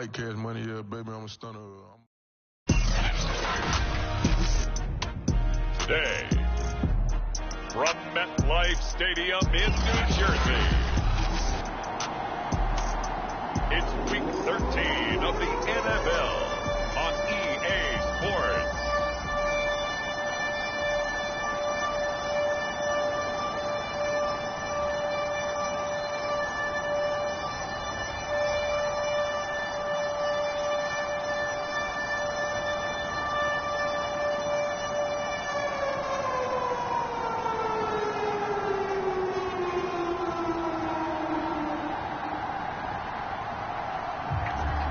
might catch money, yeah, baby. I'm a stunner. Today, from MetLife Stadium in New Jersey, it's Week 13 of the NFL on EA Sports.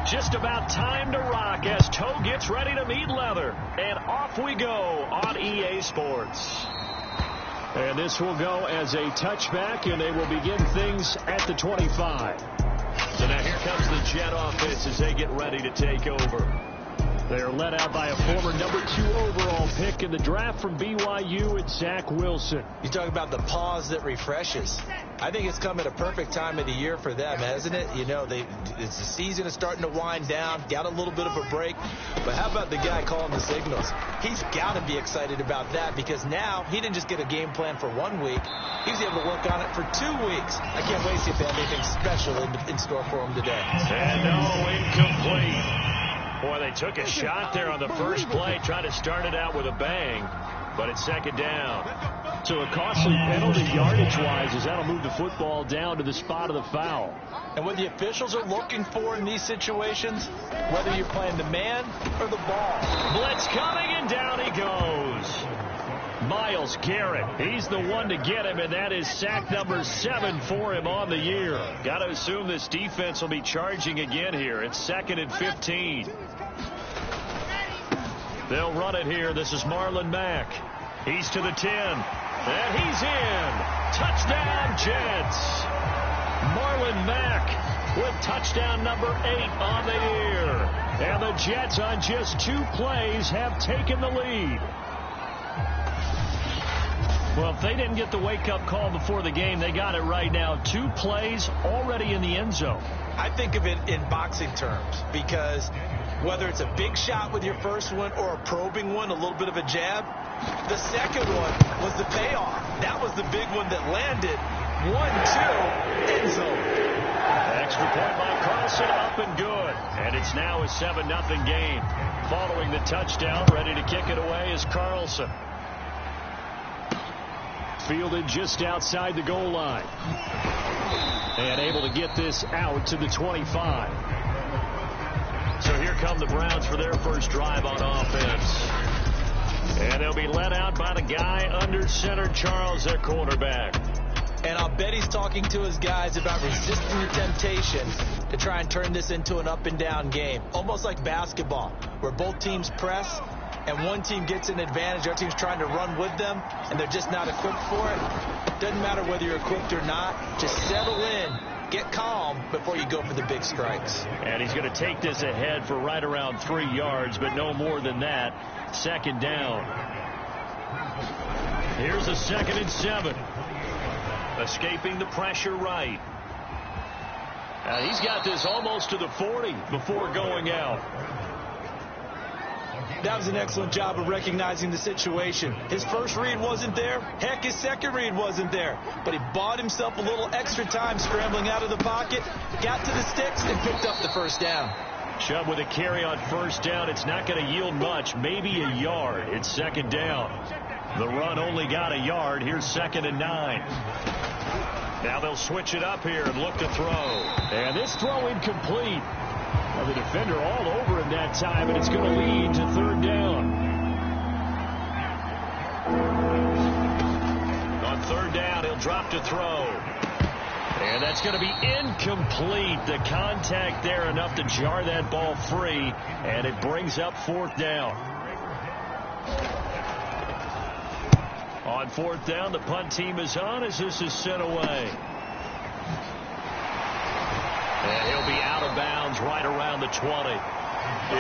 Just about time to rock as toe gets ready to meet leather. And off we go on EA Sports. And this will go as a touchback, and they will begin things at the 25. So now here comes the Jet offense as they get ready to take over. They're led out by a former #2 overall pick in the draft from BYU, and Zach Wilson. You talk about the pause that refreshes. I think it's come at a perfect time of the year for them, hasn't it? You know, the season is starting to wind down, got a little bit of a break. But how about the guy calling the signals? He's got to be excited about that because now he didn't just get a game plan for 1 week. He was able to work on it for 2 weeks. I can't wait to see if they have anything special in store for him today. And no, incomplete. Boy, they took a shot there on the first play, trying to start it out with a bang, but it's second down. So a costly penalty yardage-wise as that'll move the football down to the spot of the foul. And what the officials are looking for in these situations, whether you're playing the man or the ball. Blitz coming, and down he goes. Myles Garrett, he's the one to get him, and that is sack number 7 for him on the year. Got to assume this defense will be charging again here. It's 2nd and 15. They'll run it here. This is Marlon Mack. He's to the 10, and he's in. Touchdown, Jets. Marlon Mack with touchdown number 8 on the year. And the Jets on just 2 plays have taken the lead. Well, if they didn't get the wake-up call before the game, they got it right now. 2 plays already in the end zone. I think of it in boxing terms because whether it's a big shot with your first one or a probing one, a little bit of a jab, the second one was the payoff. That was the big one that landed. 1-2, end zone. Extra point by Carlson, up and good. And it's now a 7-0 game. Following the touchdown, ready to kick it away is Carlson. Fielded just outside the goal line. And able to get this out to the 25. So here come the Browns for their first drive on offense. And they'll be led out by the guy under center, Charles, their quarterback. And I'll bet he's talking to his guys about resisting the temptation to try and turn this into an up-and-down game. Almost like basketball, where both teams press, and one team gets an advantage, the other team's trying to run with them, and they're just not equipped for it. Doesn't matter whether you're equipped or not. Just settle in, get calm before you go for the big strikes. And he's going to take this ahead for right around 3 yards, but no more than that. Second down. Here's a 2nd and 7. Escaping the pressure right. He's got this almost to the 40 before going out. That was an excellent job of recognizing the situation. His first read wasn't there. Heck, his second read wasn't there. But he bought himself a little extra time scrambling out of the pocket, got to the sticks, and picked up the first down. Chubb with a carry on first down. It's not going to yield much, maybe a yard. It's second down. The run only got a yard. Here's 2nd and 9. Now they'll switch it up here and look to throw. And this throw incomplete. Well, the defender all over him that time, and it's going to lead to 3rd down. On 3rd down, he'll drop to throw. And that's going to be incomplete. The contact there enough to jar that ball free, and it brings up 4th down. On 4th down, the punt team is on as this is sent away. And he'll be out of bounds right around the 20.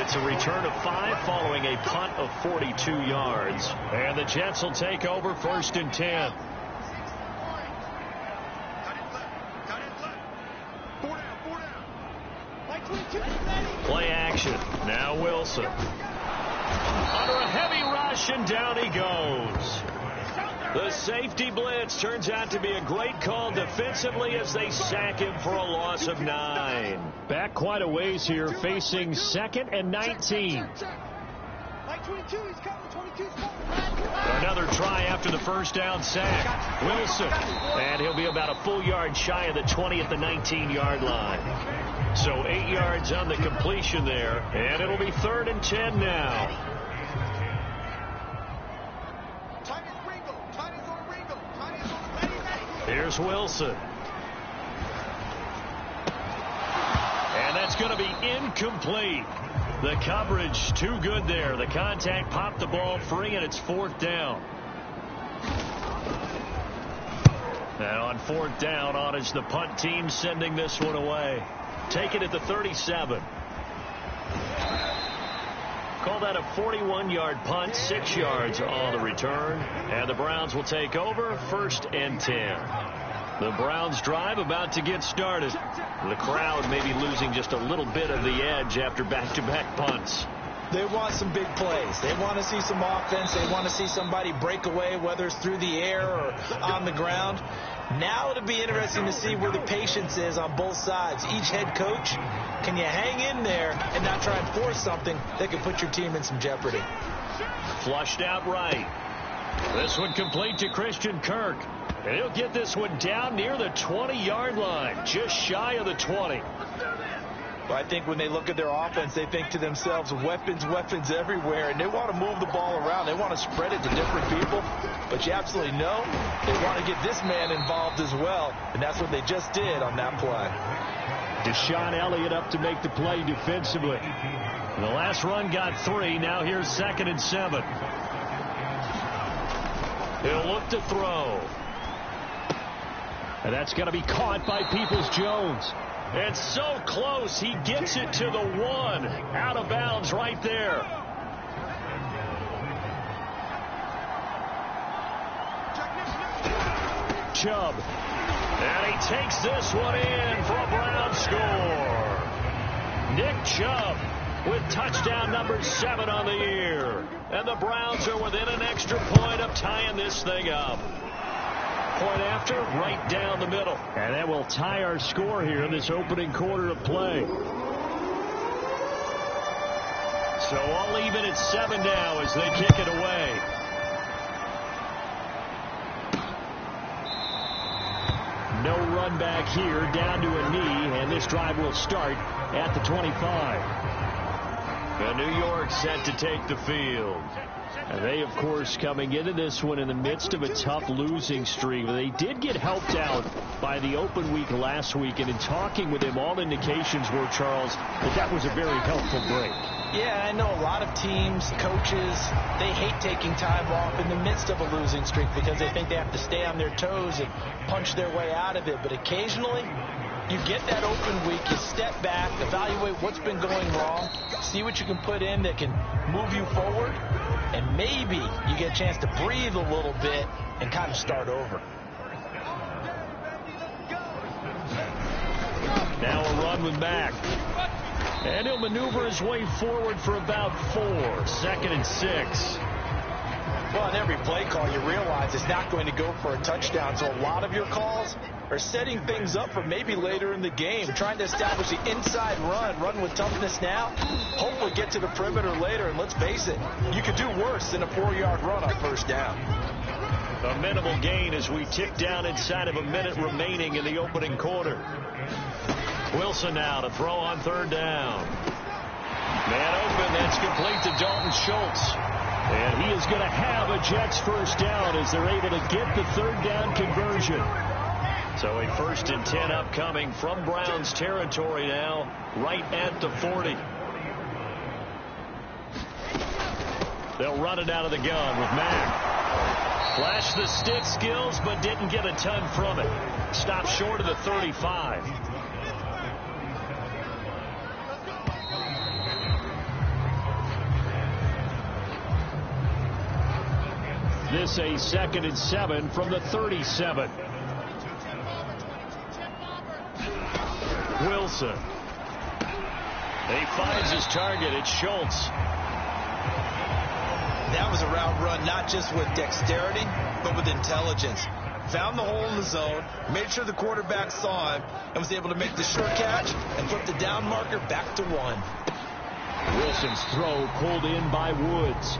It's a return of 5 following a punt of 42 yards. And the Jets will take over 1st and 10. Play action. Now Wilson. Under a heavy rush, and down he goes. The safety blitz turns out to be a great call defensively as they sack him for a loss of 9. Back quite a ways here, facing 2nd and 19. Another try after the first down sack. Wilson. And he'll be about a full yard shy of the 20 at the 19-yard line. So 8 yards on the completion there. And it'll be 3rd and 10 now. Here's Wilson. And that's going to be incomplete. The coverage too good there. The contact popped the ball free, and it's 4th down. And on 4th down, on is the punt team sending this one away. Take it at the 37. Call that a 41-yard punt, 6 yards on the return. And the Browns will take over, 1st and 10. The Browns drive about to get started. The crowd may be losing just a little bit of the edge after back-to-back punts. They want some big plays. They want to see some offense. They want to see somebody break away, whether it's through the air or on the ground. Now it'll be interesting to see where the patience is on both sides. Each head coach, can you hang in there and not try and force something that can put your team in some jeopardy? Flushed out right. This one complete to Christian Kirk. And he'll get this one down near the 20-yard line, just shy of the 20. Well, I think when they look at their offense, they think to themselves, weapons everywhere, and they want to move the ball around. They want to spread it to different people, but you absolutely know they want to get this man involved as well, and that's what they just did on that play. Deshaun Elliott up to make the play defensively. The last run got 3. Now here's 2nd and 7. He'll look to throw. And that's going to be caught by Peoples-Jones. And so close, he gets it to the 1. Out of bounds right there. Chubb. And he takes this one in for a Brown score. Nick Chubb with touchdown number 7 on the year. And the Browns are within an extra point of tying this thing up. Point after, right down the middle. And that will tie our score here in this opening quarter of play. So all even at 7 now as they kick it away. No run back here, down to a knee, and this drive will start at the 25. And New York set to take the field. And they, of course, coming into this one in the midst of a tough losing streak. They did get helped out by the open week last week, and in talking with him, all indications were, Charles, that was a very helpful break. Yeah, I know a lot of teams, coaches, they hate taking time off in the midst of a losing streak because they think they have to stay on their toes and punch their way out of it. But occasionally, you get that open week, you step back, evaluate what's been going wrong, see what you can put in that can move you forward, and maybe you get a chance to breathe a little bit and kind of start over. Now a run with Mack. And he'll maneuver his way forward for about 4. 2nd and 6. Well, on every play call, you realize it's not going to go for a touchdown. So a lot of your calls are setting things up for maybe later in the game, trying to establish the inside run with toughness now, hopefully get to the perimeter later. And let's face it, you could do worse than a 4-yard run on 1st down. A minimal gain as we tick down inside of a minute remaining in the opening quarter. Wilson now to throw on 3rd down. Man open, that's complete to Dalton Schultz. And he is going to have a Jets 1st down as they're able to get the 3rd down conversion. So a 1st and 10 upcoming from Browns territory now, right at the 40. They'll run it out of the gun with Mack. Flashed the stick skills, but didn't get a ton from it. Stopped short of the 35. This a 2nd and 7 from the 37. Wilson. He finds his target. It's Schultz. That was a route run, not just with dexterity, but with intelligence. Found the hole in the zone, made sure the quarterback saw him, and was able to make the short catch and flip the down marker back to 1. Wilson's throw pulled in by Woods.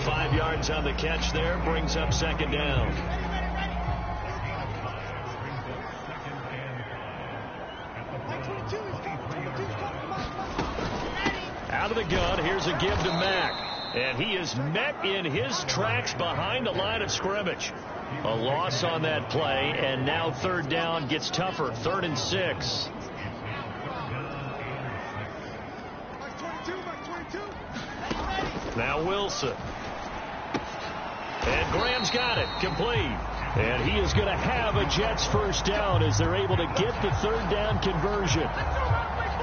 5 yards on the catch there, brings up second down. Out of the gun, here's a give to Mack. And he is met in his tracks behind the line of scrimmage. A loss on that play, and now third down gets tougher. 3rd and 6. Now Wilson. And Graham's got it. Complete. And he is going to have a Jets first down as they're able to get the third down conversion.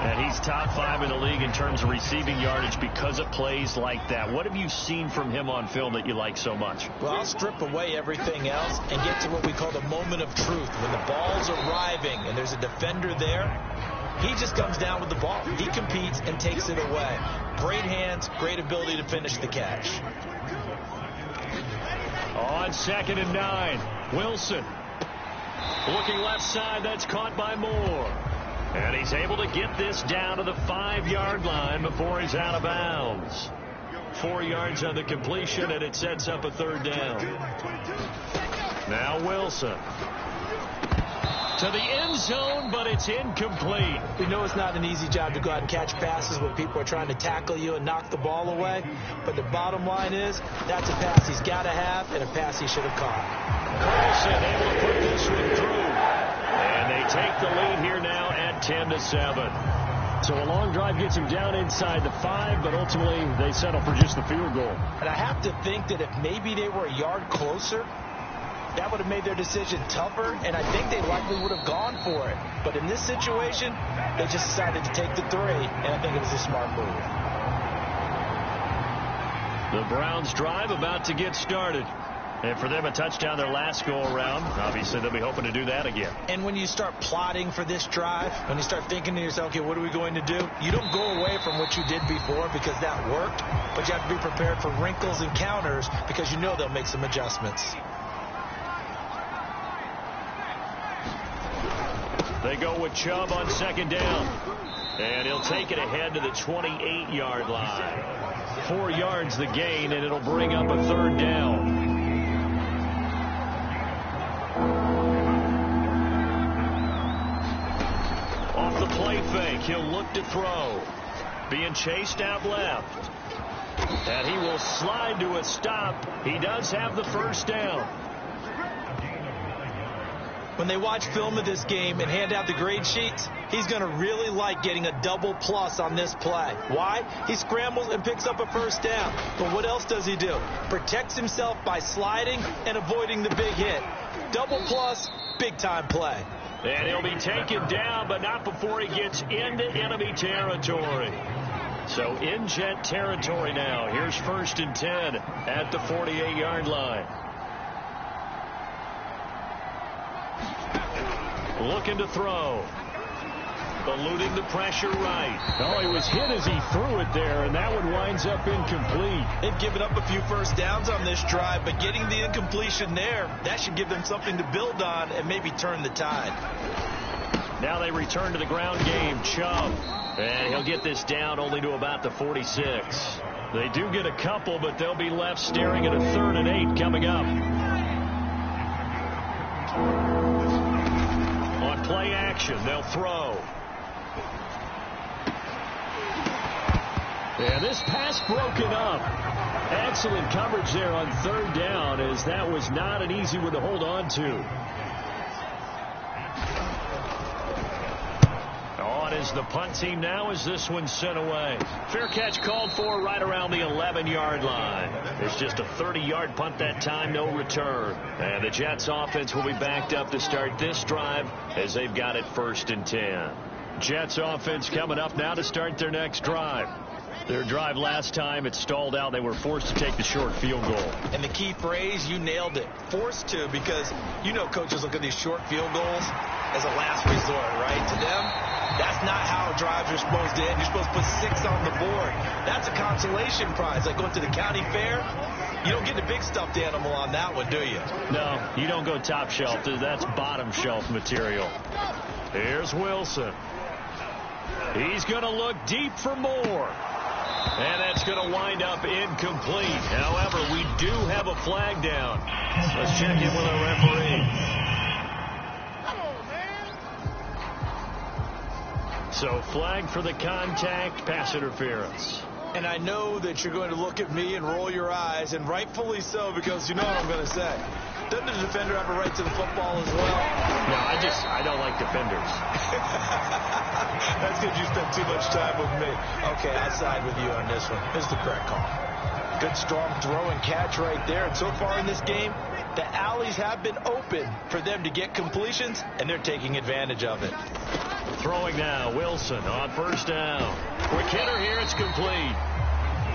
And he's top 5 in the league in terms of receiving yardage because of plays like that. What have you seen from him on film that you like so much? Well, I'll strip away everything else and get to what we call the moment of truth. When the ball's arriving and there's a defender there, he just comes down with the ball. He competes and takes it away. Great hands, great ability to finish the catch. On 2nd and 9, Wilson. Looking left side, that's caught by Moore. And he's able to get this down to the 5-yard line before he's out of bounds. 4 yards on the completion, and it sets up a third down. Now Wilson. To the end zone, but it's incomplete. We know it's not an easy job to go out and catch passes when people are trying to tackle you and knock the ball away. But the bottom line is, that's a pass he's got to have and a pass he should have caught. Wilson able to put this one through. And they take the lead here now at 10-7. So a long drive gets him down inside the 5, but ultimately they settle for just the field goal. And I have to think that if maybe they were a yard closer, that would have made their decision tougher, and I think they likely would have gone for it. But in this situation, they just decided to take the 3, and I think it was a smart move. The Browns drive about to get started. And for them, a touchdown their last go-around. Obviously, they'll be hoping to do that again. And when you start plotting for this drive, when you start thinking to yourself, okay, what are we going to do? You don't go away from what you did before because that worked, but you have to be prepared for wrinkles and counters because you know they'll make some adjustments. They go with Chubb on 2nd down. And he'll take it ahead to the 28-yard line. 4 yards the gain, and it'll bring up a third down. Off the play fake, he'll look to throw. Being chased out left. And he will slide to a stop. He does have the first down. When they watch film of this game and hand out the grade sheets, he's going to really like getting a double plus on this play. Why? He scrambles and picks up a first down. But what else does he do? Protects himself by sliding and avoiding the big hit. Double plus, big-time play. And he'll be taken down, but not before he gets into enemy territory. So in Jet territory now. Here's 1st and 10 at the 48-yard line. Looking to throw. Eluding the pressure right. Oh, he was hit as he threw it there, and that one winds up incomplete. They've given up a few first downs on this drive, but getting the incompletion there, that should give them something to build on and maybe turn the tide. Now they return to the ground game. Chubb. And he'll get this down only to about the 46. They do get a couple, but they'll be left staring at a 3rd and 8 coming up. On play action, they'll throw. And this pass broken up. Excellent coverage there on 3rd down, as that was not an easy one to hold on to. On is the punt team now as this one's sent away. Fair catch called for right around the 11-yard line. It's just a 30-yard punt that time, no return. And the Jets offense will be backed up to start this drive as they've got it 1st and 10. Jets offense coming up now to start their next drive. Their drive last time, it stalled out. They were forced to take the short field goal. And the key phrase, you nailed it. Forced to, because you know coaches look at these short field goals as a last resort, right? To them, That's not how drives are supposed to end. You're supposed to put 6 on the board. That's a consolation prize. Like going to the county fair, you don't get the big stuffed animal on that one, do you? No, you don't go top shelf. That's bottom shelf material. Here's Wilson. He's going to look deep for more. And that's going to wind up incomplete. However, we do have a flag down. Let's check in with our referee. So flag for the contact, pass interference. And I know that you're going to look at me and roll your eyes, and rightfully so, because you know what I'm going to say. Doesn't the defender have a right to the football as well? No, I don't like defenders. That's because you spent too much time with me. Okay, I'll side with you on this one. This is the correct call. Good, strong throw and catch right there. And so far in this game, the alleys have been open for them to get completions, and they're taking advantage of it. Throwing now, Wilson on first down. Quick hitter here, it's complete.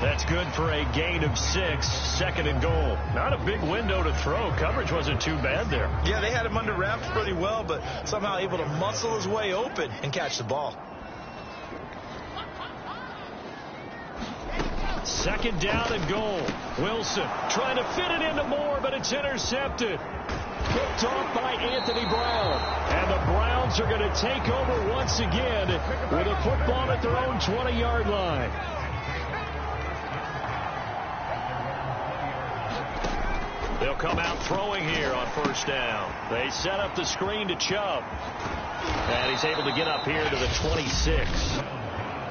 That's good for a gain of 6, second and goal. Not a big window to throw. Coverage wasn't too bad there. Yeah, they had him under wraps pretty well, but somehow able to muscle his way open and catch the ball. Second down and goal. Wilson trying to fit it into Moore, but it's intercepted. Picked off by Anthony Brown. And the Browns are going to take over once again with a football at their own 20-yard line. They'll come out throwing here on first down. They set up the screen to Chubb. And he's able to get up here to the 26.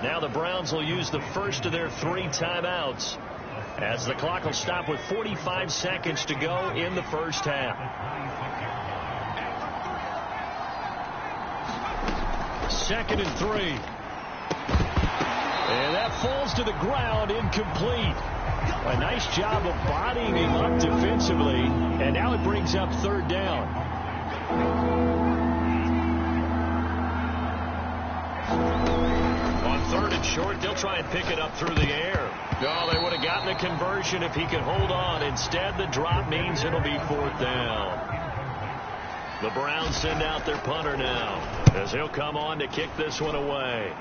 Now the Browns will use the first of their 3 timeouts as the clock will stop with 45 seconds to go in the first half. Second and 3. And that falls to the ground, incomplete. A nice job of bodying him up defensively, and now it brings up third down. On third and short, they'll try and pick it up through the air. No, they would have gotten the conversion if he could hold on. Instead, the drop means it'll be fourth down. The Browns send out their punter now, as he'll come on to kick this one away.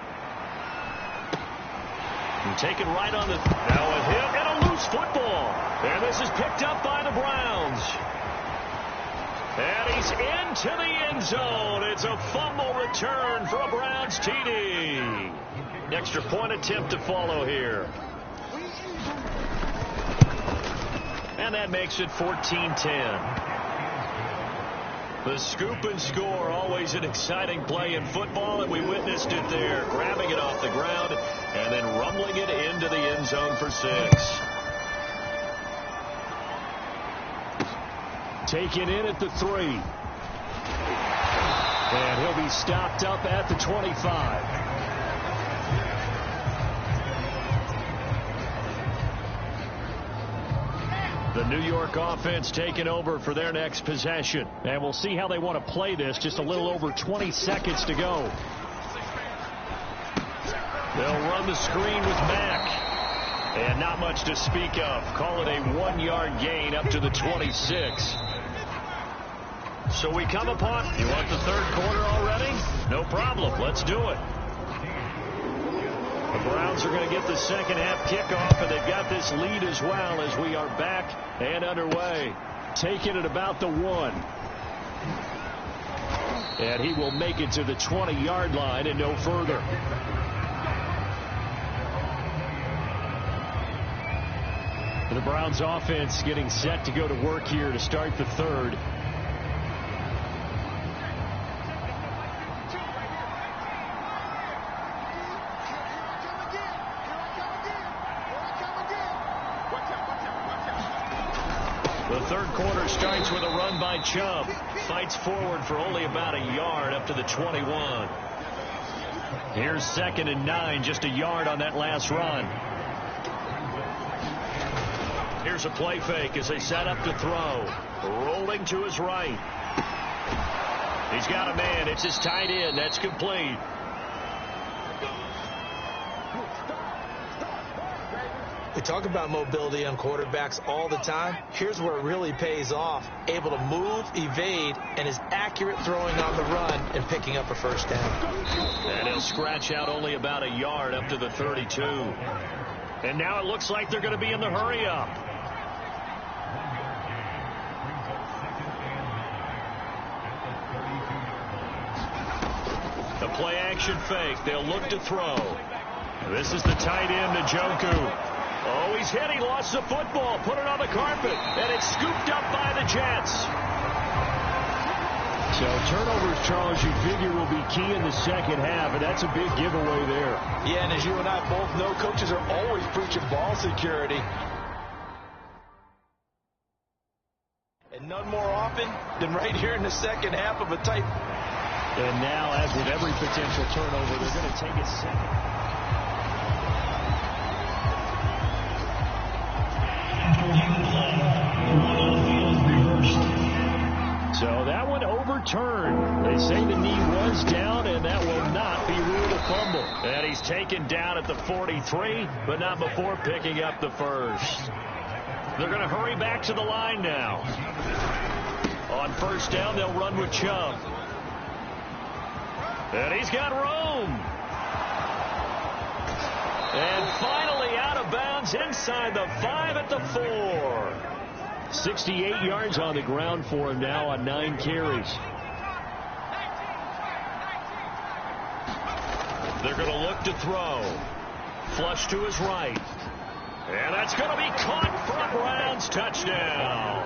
And taken right on the... Now a hit and a loose football. And this is picked up by the Browns. And he's into the end zone. It's a fumble return for a Browns TD. Extra point attempt to follow here. And that makes it 14-10. The scoop and score, always an exciting play in football, and we witnessed it there, grabbing it off the ground and then rumbling it into the end zone for 6. Taken in at the 3. And he'll be stopped up at the 25. The New York offense taking over for their next possession. And we'll see how they want to play this. Just a little over 20 seconds to go. They'll run the screen with Mack. And not much to speak of. Call it a 1-yard gain up to the 26. So we come upon... You want the third quarter already? No problem. Let's do it. The Browns are going to get the second half kickoff, and they've got this lead as well as we are back and underway. Taking it about the 1. And he will make it to the 20-yard line and no further. The Browns offense getting set to go to work here to start the third. The third quarter starts with a run by Chubb. Fights forward for only about a yard up to the 21. Here's second and 9, just a yard on that last run. Here's a play fake as they set up to throw. Rolling to his right. He's got a man. It's his tight end. That's complete. talk about mobility on quarterbacks all the time. Here's where it really pays off. Able to move, evade, and is accurate throwing on the run and picking up a first down. And he'll scratch out only about a yard up to the 32. And now it looks like they're going to be in the hurry-up. The play-action fake. They'll look to throw. This is the tight end, Njoku. Oh, he's hit. He lost the football. Put it on the carpet. And it's scooped up by the Jets. So turnovers, Charles, you figure will be key in the second half, and that's a big giveaway there. Yeah, and as you and I both know, coaches are always preaching ball security. And none more often than right here in the second half of a tight. And now, as with every potential turnover, they're going to take it second. So that one overturned. They say the knee was down, and that will not be ruled a fumble. And he's taken down at the 43, but not before picking up the first. They're going to hurry back to the line now. On first down, they'll run with Chubb. And he's got room. And finally out of bounds inside the 5 at the 4. 68 yards on the ground for him now on 9 carries. They're going to look to throw. Flush to his right. And that's going to be caught for a Browns touchdown.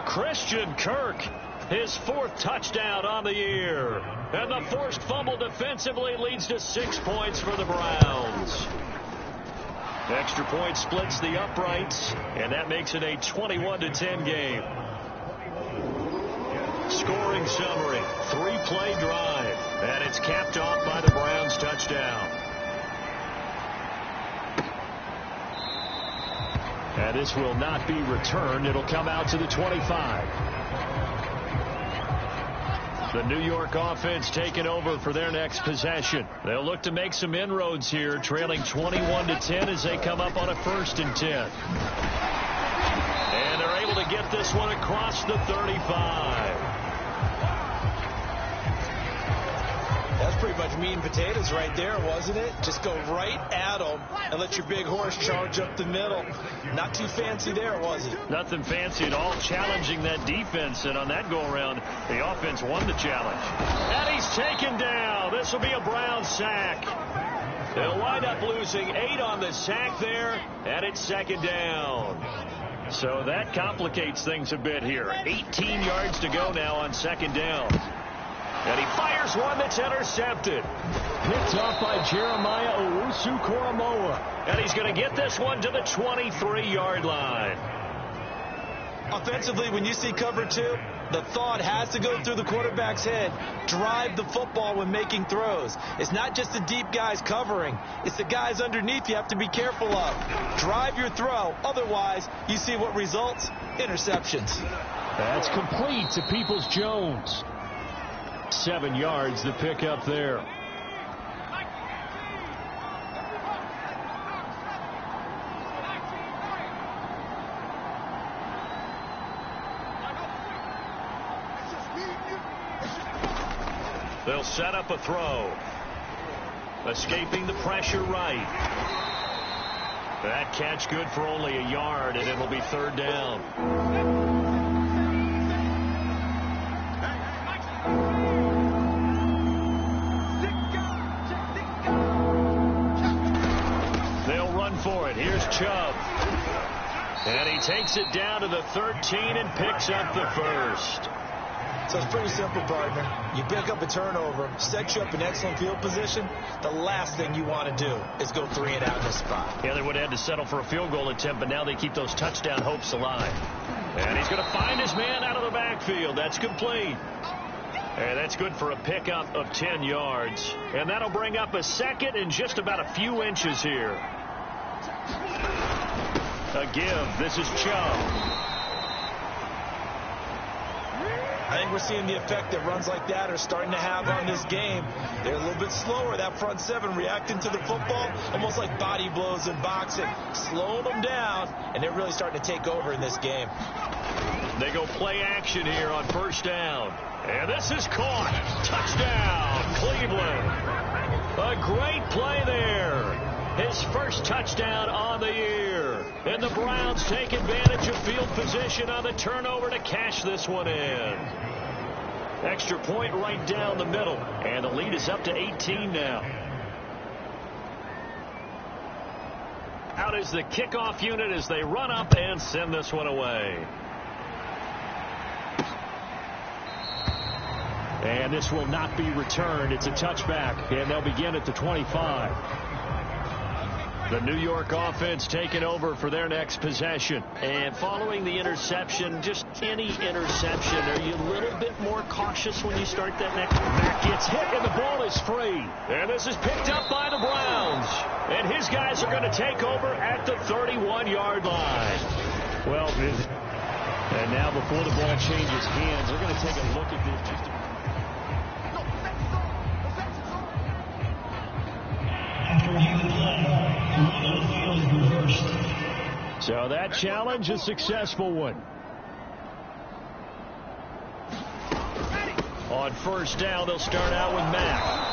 Christian Kirk, his 4th touchdown on the year. And the forced fumble defensively leads to 6 points for the Browns. Extra point splits the uprights, and that makes it a 21-10 game. Scoring summary, 3-play drive, and it's capped off by the Browns touchdown. And this will not be returned. It'll come out to the 25. The New York offense taking over for their next possession. They'll look to make some inroads here, trailing 21-10 as they come up on a 1st and 10. And they're able to get this one across the 35. That's pretty much meat and potatoes right there, wasn't it? Just go right at them and let your big horse charge up the middle. Not too fancy there, was it? Nothing fancy at all, challenging that defense. And on that go-around, the offense won the challenge. And he's taken down. This will be a Brown sack. They'll wind up losing 8 on the sack there, and it's 2nd down. So that complicates things a bit here. 18 yards to go now on 2nd down. And he fires one that's intercepted. Picked off by Jeremiah Owusu-Koramoah. And he's going to get this one to the 23-yard line. Offensively, when you see cover 2, the thought has to go through the quarterback's head. Drive the football when making throws. It's not just the deep guys covering. It's the guys underneath you have to be careful of. Drive your throw. Otherwise, you see what results? Interceptions. That's complete to Peoples-Jones. 7 yards to pick up there. They'll set up a throw. Escaping the pressure right. That catch good for only a yard, and it'll be 3rd down. For it. Here's Chubb. And he takes it down to the 13 and picks up the first. So it's pretty simple, partner. You pick up a turnover, set you up in excellent field position. The last thing you want to do is go 3 and out in this spot. Yeah, they would have had to settle for a field goal attempt, but now they keep those touchdown hopes alive. And he's going to find his man out of the backfield. That's complete. And that's good for a pickup of 10 yards. And that'll bring up a 2nd and just about a few inches here. A give. This is Chubb. I think think we're seeing the effect that runs like that are starting to have on this game. They're a little bit slower, that front seven, reacting to the football, almost like body blows in boxing, slowing them down, and they're really starting to take over in this game. They go play action here on first down. And this is caught. Touchdown, Cleveland. A great play there. His first touchdown on the year. And the Browns take advantage of field position on the turnover to cash this one in. Extra point right down the middle. And the lead is up to 18 now. Out is the kickoff unit as they run up and send this one away. And this will not be returned. It's a touchback, and they'll begin at the 25. The New York offense taking over for their next possession. And following the interception, just any interception, are you a little bit more cautious when you start that next? Back gets hit, and the ball is free. And this is picked up by the Browns. And his guys are going to take over at the 31-yard line. Well, and now before the ball changes hands, they're going to take a look at this just to... So that challenge, a successful one. On first down, they'll start out with Mack.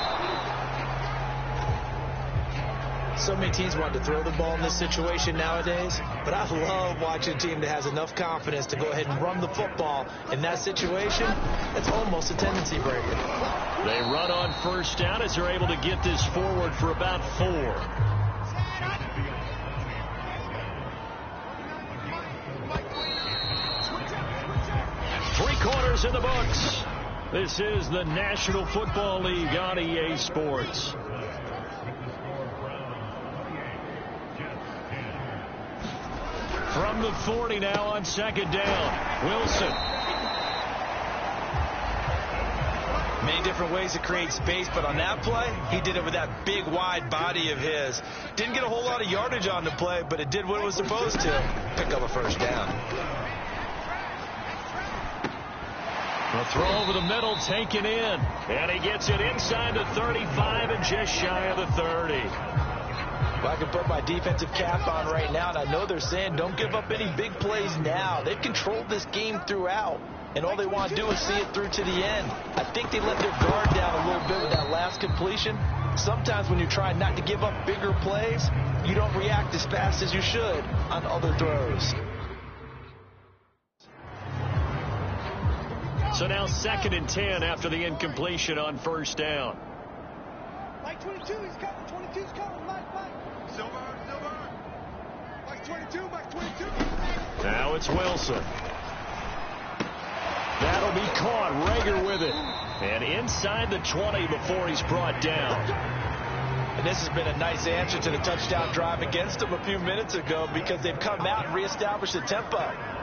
So many teams want to throw the ball in this situation nowadays, but I love watching a team that has enough confidence to go ahead and run the football. In that situation, it's almost a tendency breaker. They run on first down as they're able to get this forward for about 4. Three-quarters in the books. This is the National Football League on EA Sports. From the 40 now on second down. Wilson. Many different ways to create space, but on that play, he did it with that big, wide body of his. Didn't get a whole lot of yardage on the play, but it did what it was supposed to. Pick up a first down. A throw over the middle, taken in. And he gets it inside the 35 and just shy of the 30. Well, I can put my defensive cap on right now, and I know they're saying don't give up any big plays now. They've controlled this game throughout, and all they want to do is see it through to the end. I think they let their guard down a little bit with that last completion. Sometimes when you try not to give up bigger plays, you don't react as fast as you should on other throws. So now 2nd and 10 after the incompletion on first down. Mike 22, he's coming. 22's coming. Mike. Silver. Mike 22, Mike 22. Now it's Wilson. That'll be caught. Rager with it. And inside the 20 before he's brought down. And this has been a nice answer to the touchdown drive against them a few minutes ago because they've come out and reestablished the tempo.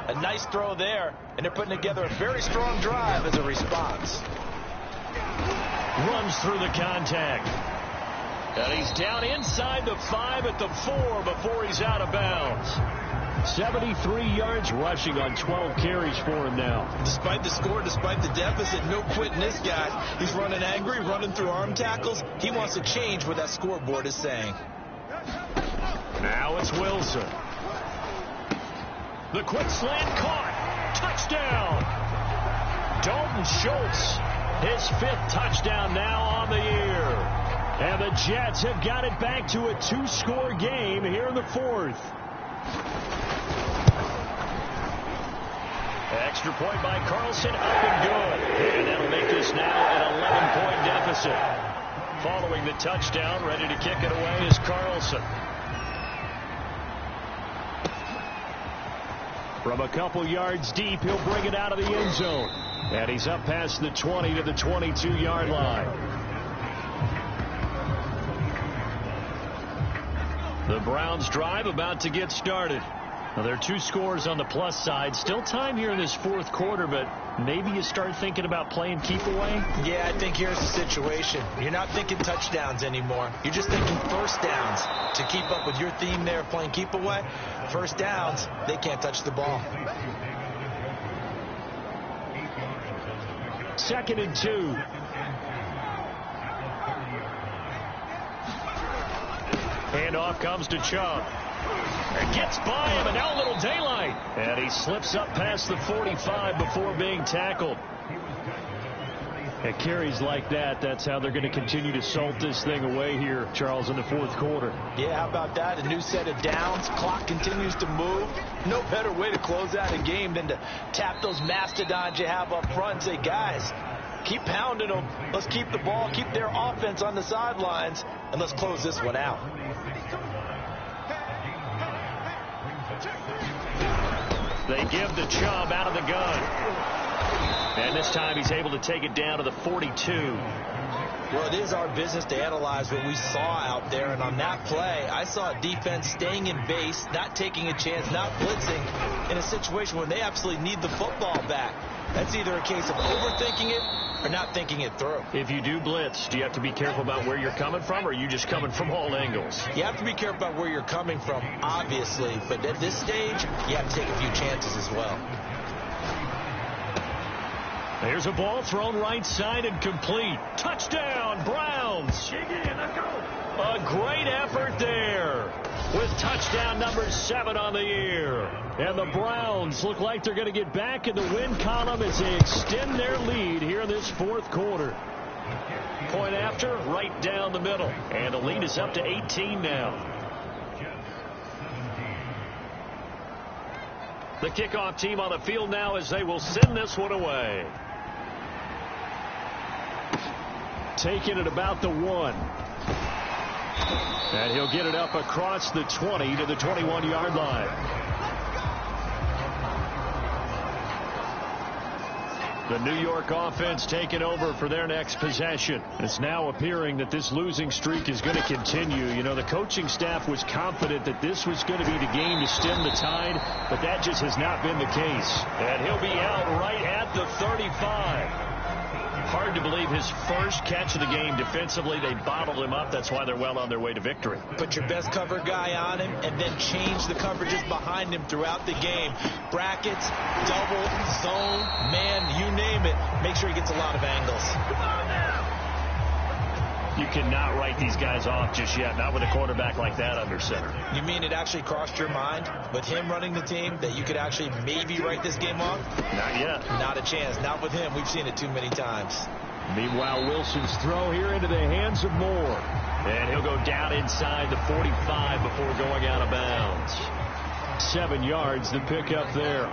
A nice throw there, and they're putting together a very strong drive as a response. Runs through the contact. And he's down inside the 5 at the 4 before he's out of bounds. 73 yards rushing on 12 carries for him now. Despite the score, despite the deficit, no quitting this guy. He's running angry, running through arm tackles. He wants to change what that scoreboard is saying. Now it's Wilson. The quick slant caught. Touchdown. Dalton Schultz, his 5th touchdown now on the year. And the Jets have got it back to a 2-score game here in the 4th. Extra point by Carlson, up and good. And that'll make this now an 11-point deficit. Following the touchdown, ready to kick it away is Carlson. From a couple yards deep, he'll bring it out of the end zone. And he's up past the 20 to the 22-yard line. The Browns drive about to get started. Now, there are 2 scores on the plus side. Still time here in this 4th quarter, but maybe you start thinking about playing keep away? Yeah, I think here's the situation. You're not thinking touchdowns anymore. You're just thinking first downs. To keep up with your theme there of playing keep away, first downs, they can't touch the ball. 2nd and 2. Handoff comes to Chubb. And gets by him, and now a little daylight. And he slips up past the 45 before being tackled. At carries like that, that's how they're going to continue to salt this thing away here, Charles, in the 4th quarter. Yeah, how about that? A new set of downs. Clock continues to move. No better way to close out a game than to tap those mastodons you have up front and say, guys, keep pounding them. Let's keep the ball, keep their offense on the sidelines, and let's close this one out. They give the Chubb out of the gun. And this time he's able to take it down to the 42. Well, it is our business to analyze what we saw out there. And on that play, I saw a defense staying in base, not taking a chance, not blitzing in a situation where they absolutely need the football back. That's either a case of overthinking it or not thinking it through. If you do blitz, do you have to be careful about where you're coming from, or are you just coming from all angles? You have to be careful about where you're coming from, obviously. But at this stage, you have to take a few chances as well. There's a ball thrown right side and complete. Touchdown, Browns. A great effort there with touchdown number 7 on the year. And the Browns look like they're going to get back in the win column as they extend their lead here in this 4th quarter. Point after, right down the middle. And the lead is up to 18 now. The kickoff team on the field now as they will send this one away. Taking it about the 1. And he'll get it up across the 20 to the 21-yard line. The New York offense taking over for their next possession. It's now appearing that this losing streak is going to continue. You know, the coaching staff was confident that this was going to be the game to stem the tide, but that just has not been the case. And he'll be out right at the 35. Hard to believe his first catch of the game defensively. They bottled him up. That's why they're well on their way to victory. Put your best cover guy on him and then change the coverages behind him throughout the game. Brackets, double, zone, man, you name it. Make sure he gets a lot of angles. You cannot write these guys off just yet, not with a quarterback like that under center. You mean it actually crossed your mind with him running the team that you could actually maybe write this game off? Not yet. Not a chance. Not with him. We've seen it too many times. Meanwhile, Wilson's throw here into the hands of Moore. And he'll go down inside the 45 before going out of bounds. 7 yards to pick up there.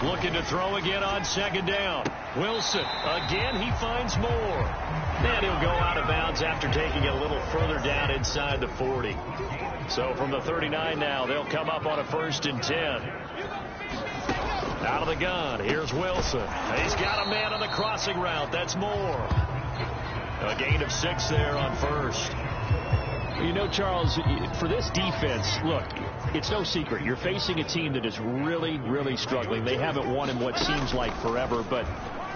Looking to throw again on 2nd down. Wilson, again, he finds Moore. Then he'll go out of bounds after taking it a little further down inside the 40. So from the 39 now, they'll come up on a 1st and 10. Out of the gun, here's Wilson. He's got a man on the crossing route. That's Moore. A gain of 6 there on 1st. You know, Charles, for this defense, look, it's no secret. You're facing a team that is really, really struggling. They haven't won in what seems like forever, but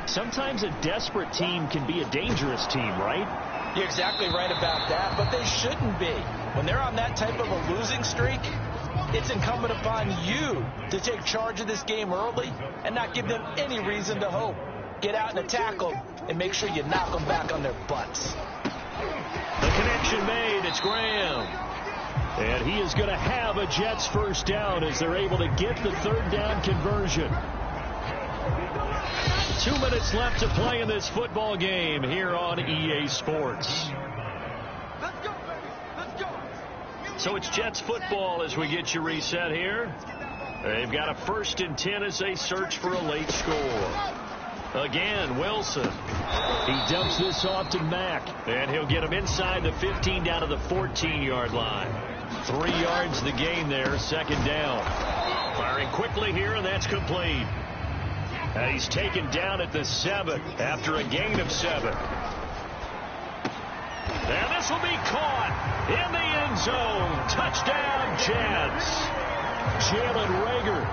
sometimes a desperate team can be a dangerous team, right? You're exactly right about that, but they shouldn't be. When they're on that type of a losing streak, it's incumbent upon you to take charge of this game early and not give them any reason to hope. Get out and attack them and make sure you knock them back on their butts. The connection made. It's Graham. And he is going to have a Jets 1st down as they're able to get the 3rd down conversion. 2 minutes left to play in this football game here on EA Sports. Let's go, baby. Let's go. So it's Jets football as we get you reset here. They've got a 1st and 10 as they search for a late score. Again, Wilson. He dumps this off to Mack. And he'll get him inside the 15 down to the 14-yard line. 3 yards the gain there, 2nd down. Firing quickly here, and that's complete. And he's taken down at the 7 after a gain of 7. And this will be caught in the end zone. Touchdown, Jets. Jalen Reagor,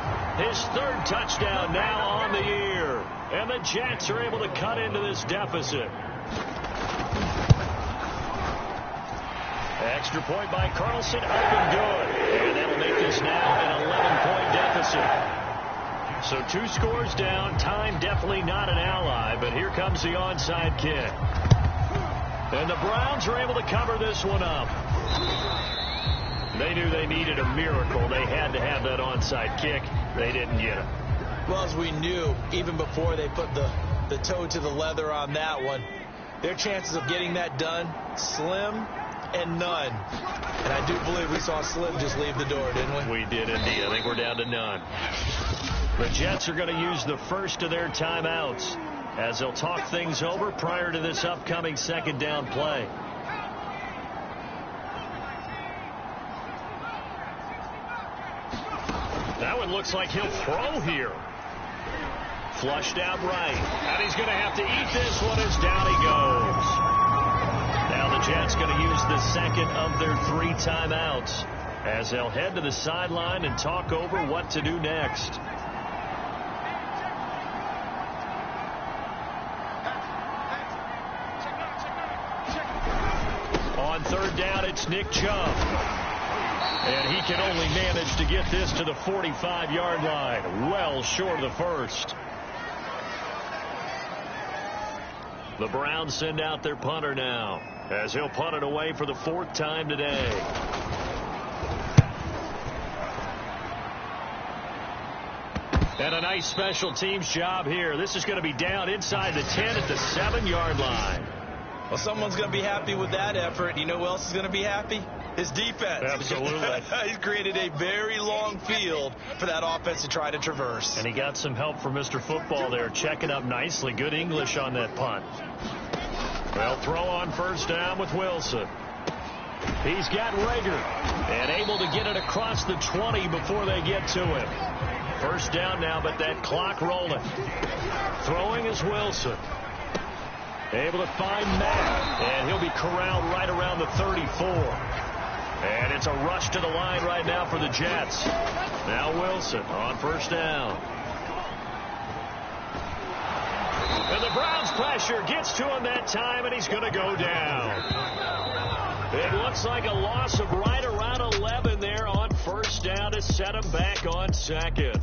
his 3rd touchdown now on the year. And the Jets are able to cut into this deficit. Extra point by Carlson, up and good. And that'll make this now an 11-point deficit. So 2 scores down. Time definitely not an ally, but here comes the onside kick. And the Browns are able to cover this one up. They knew they needed a miracle. They had to have that onside kick. They didn't get it. Well, as we knew, even before they put the toe to the leather on that one, their chances of getting that done, slim and none. And I do believe we saw Slim just leave the door, didn't we? We did indeed. I think we're down to none. The Jets are going to use the first of their timeouts as they'll talk things over prior to this upcoming second down play. That one looks like he'll throw here. Flushed out right. And he's going to have to eat this one as down he goes. Now the Jets going to use the second of their 3 timeouts as they'll head to the sideline and talk over what to do next. On 3rd down, it's Nick Chubb. And he can only manage to get this to the 45-yard line. Well short of the first. The Browns send out their punter now as he'll punt it away for the 4th time today. And a nice special teams job here. This is going to be down inside the 10 at the 7-yard line. Well, someone's going to be happy with that effort. You know who else is going to be happy? His defense. Absolutely. He's created a very long field for that offense to try to traverse. And he got some help from Mr. Football there, checking up nicely. Good English on that punt. Well, throw on 1st down with Wilson. He's got Rager and able to get it across the 20 before they get to him. 1st down now, but that clock rolling. Throwing is Wilson. Able to find Matt, and he'll be corralled right around the 34. And it's a rush to the line right now for the Jets. Now Wilson on 1st down. And the Browns pressure gets to him that time, and he's going to go down. It looks like a loss of right around 11 there on 1st down to set him back on 2nd.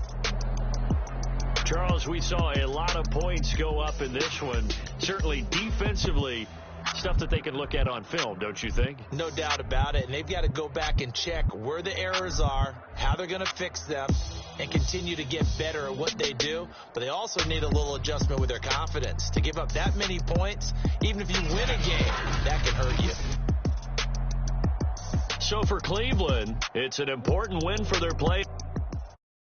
Charles, we saw a lot of points go up in this one. Certainly defensively, stuff that they can look at on film, don't you think? No doubt about it. And they've got to go back and check where the errors are, how they're going to fix them, and continue to get better at what they do. But they also need a little adjustment with their confidence. To give up that many points, even if you win a game, that can hurt you. So for Cleveland, it's an important win for their play.